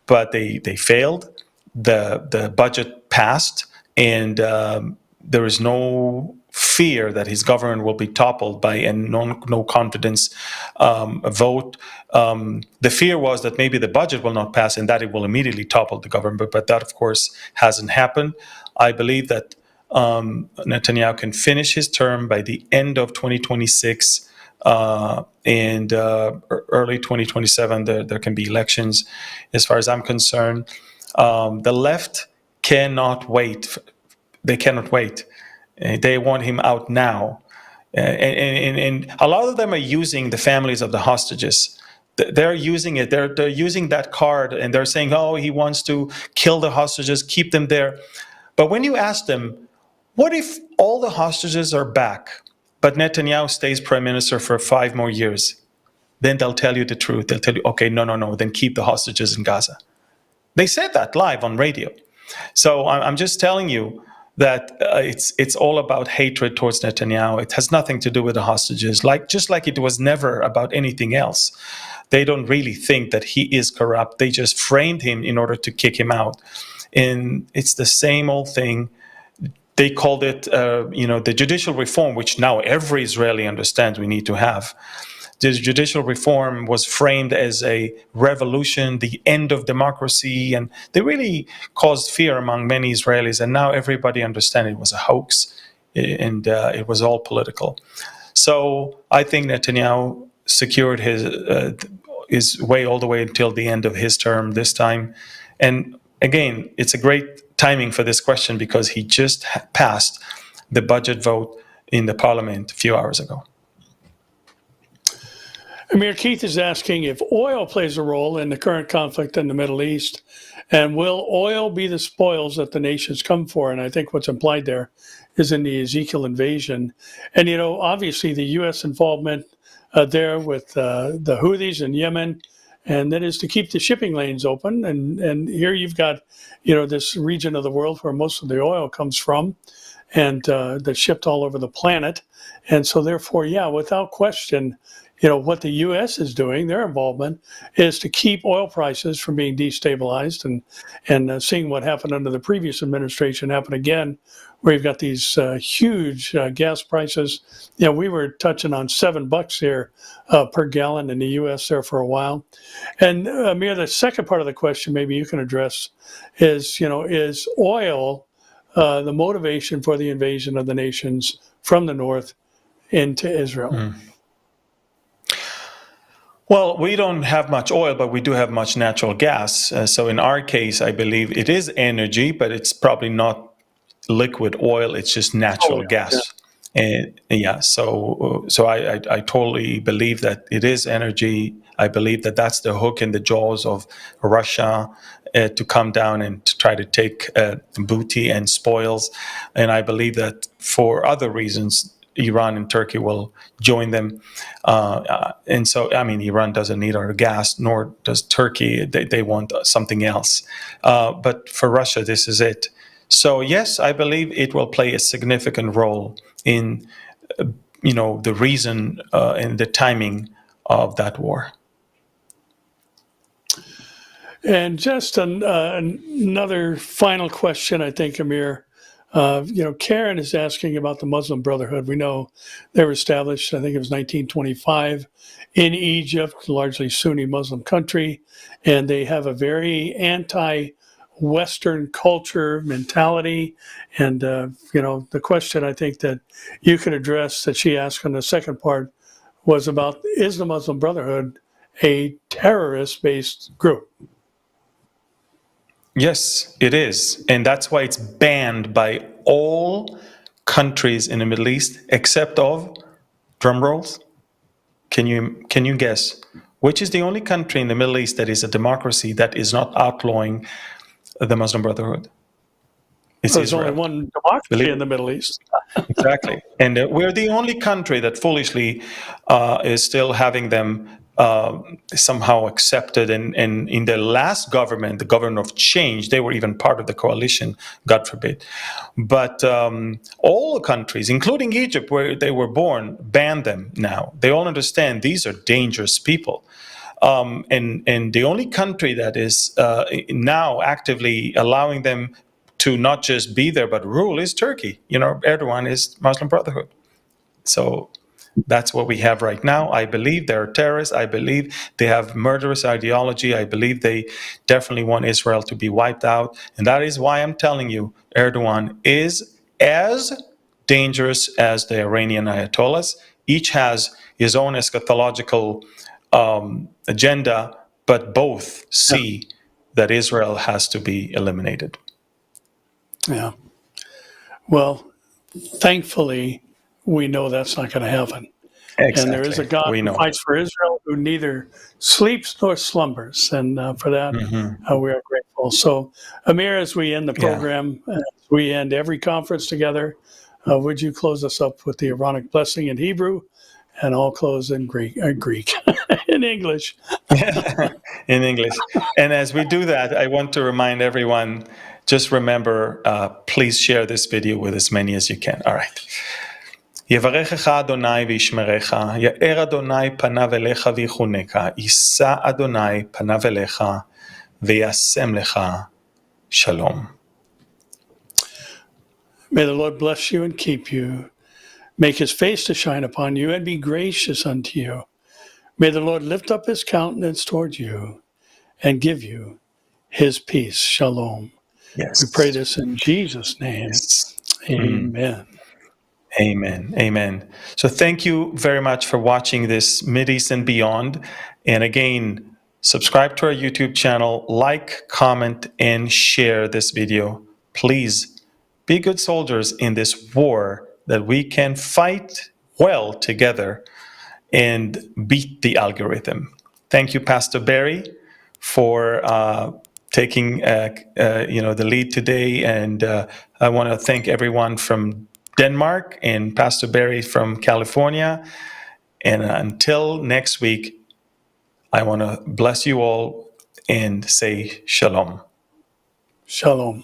S2: but they failed. The budget passed, and there is no fear that his government will be toppled by a no confidence vote. The fear was that maybe the budget will not pass and that it will immediately topple the government, but that, of course, hasn't happened. I believe that Netanyahu can finish his term by the end of 2026, and early 2027, there can be elections. As far as I'm concerned, the left cannot wait. They cannot wait. They want him out now. And a lot of them are using the families of the hostages. They're using it. They're using that card, and they're saying, oh, he wants to kill the hostages, keep them there. But when you ask them, what if all the hostages are back, but Netanyahu stays prime minister for 5 more years? Then they'll tell you the truth. They'll tell you, okay, no, then keep the hostages in Gaza. They said that live on radio. So I'm just telling you that it's all about hatred towards Netanyahu. It has nothing to do with the hostages, just like it was never about anything else. They don't really think that he is corrupt. They just framed him in order to kick him out. And it's the same old thing. They called it, the judicial reform, which now every Israeli understands we need to have. The judicial reform was framed as a revolution, the end of democracy, and they really caused fear among many Israelis. And now everybody understands it was a hoax, and it was all political. So I think Netanyahu secured his way all the way until the end of his term this time. And again, it's a great timing for this question because he just passed the budget vote in the parliament a few hours ago.
S1: Amir, Keith is asking if oil plays a role in the current conflict in the Middle East, and will oil be the spoils that the nations come for? And I think what's implied there is in the Ezekiel invasion. And, obviously the U.S. involvement there with the Houthis in Yemen, and that is to keep the shipping lanes open. And here you've got, this region of the world where most of the oil comes from, and that's shipped all over the planet. And so therefore, without question, what the U.S. is doing, their involvement, is to keep oil prices from being destabilized, and seeing what happened under the previous administration happen again, where you've got these huge gas prices. We were touching on $7 here per gallon in the U.S. there for a while. And Amir, the second part of the question, maybe you can address, is is oil the motivation for the invasion of the nations from the north into Israel?
S2: Well, we don't have much oil, but we do have much natural gas. So in our case, I believe it is energy, but it's probably not liquid oil; it's just natural
S1: Oil,
S2: gas. And yeah, so I totally believe that it is energy. I believe that that's the hook in the jaws of Russia to come down and to try to take booty and spoils. And I believe that for other reasons, Iran and Turkey will join them. And so, I mean, Iran doesn't need our gas, nor does Turkey. They want something else. But for Russia, this is it. So yes, I believe it will play a significant role in, the reason and the timing of that war.
S1: And just another final question, I think, Amir. Karen is asking about the Muslim Brotherhood. We know they were established, I think it was 1925, in Egypt, largely Sunni Muslim country, and they have a very anti-Western culture mentality. And, the question I think that you could address that she asked on the second part was about, is the Muslim Brotherhood a terrorist-based group?
S2: Yes, it is. And that's why it's banned by all countries in the Middle East except of, drum rolls, can you guess, which is the only country in the Middle East that is a democracy that is not outlawing the Muslim Brotherhood? It's
S1: There's
S2: Israel.
S1: only one democracy
S2: Believe
S1: in the Middle East.
S2: Exactly. And we're the only country that foolishly is still having them somehow accepted. And in the last government, the government of change, they were even part of the coalition, God forbid. But all the countries, including Egypt, where they were born, ban them now. They all understand these are dangerous people. And the only country that is now actively allowing them to not just be there but rule is Turkey. Erdogan is Muslim Brotherhood. So that's what we have right now. I believe they're terrorists. I believe they have murderous ideology. I believe they definitely want Israel to be wiped out. And that is why I'm telling you, Erdogan is as dangerous as the Iranian Ayatollahs. Each has his own eschatological agenda, but both see that Israel has to be eliminated.
S1: Yeah. Well, thankfully, we know that's not going to happen.
S2: Exactly.
S1: And there is a God
S2: We
S1: who
S2: know.
S1: fights for Israel, who neither sleeps nor slumbers. And for that, we are grateful. So, Amir, as we end the program, as we end every conference together, would you close us up with the Aaronic blessing in Hebrew? And I'll close in Greek, in English.
S2: In English. And as we do that, I want to remind everyone, just remember, please share this video with as many as you can. All right. יברכך אדוני וישמרך, יאר אדוני פניו אליך ויחונך, יישא אדוני פניו אליך וישם לך שלום.
S1: May the Lord bless you and keep you, make his face to shine upon you and be gracious unto you. May the Lord lift up his countenance toward you and give you his peace. Shalom.
S2: Yes.
S1: We pray this in Jesus' name.
S2: Yes.
S1: Amen.
S2: Amen. Amen. So thank you very much for watching this Mideast and Beyond. And again, subscribe to our YouTube channel, like, comment, and share this video. Please be good soldiers in this war that we can fight well together and beat the algorithm. Thank you, Pastor Barry, for taking the lead today. And I want to thank everyone from Denmark and Pastor Barry from California. And until next week, I want to bless you all and say shalom.
S1: Shalom.